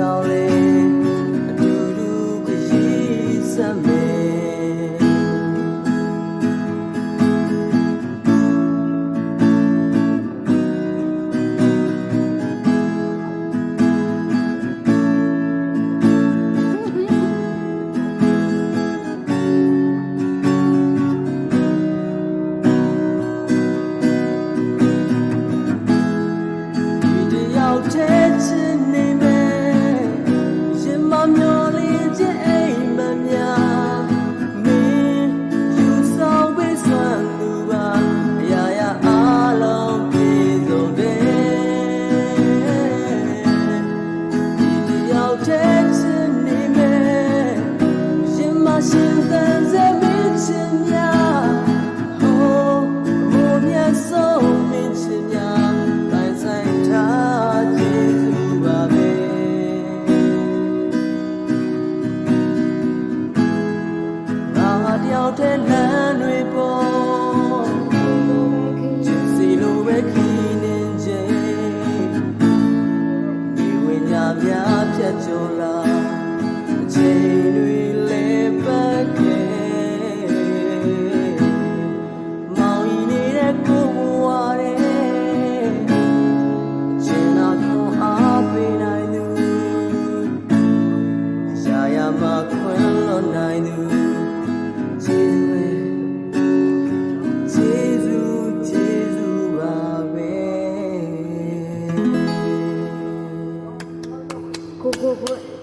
ကြောင့်လေအတူတူခရီးဆက်မယ်ရှင်သန်စေမင်းချင်များဟိုးမိုးမြတ်ဆုံးမင်းချင်များတိုင်းဆိုင်ထားကျေးဇူးပါပဲငါတယောက်တည်းလမ်းတွေပေါ်ကျစီလိုပဲခီးနေခြင်းဒီဝိညာဉ်များဖြတ်ကျော်လာချိန်တွေနိုင်သူကျေးဇူးပါပဲကို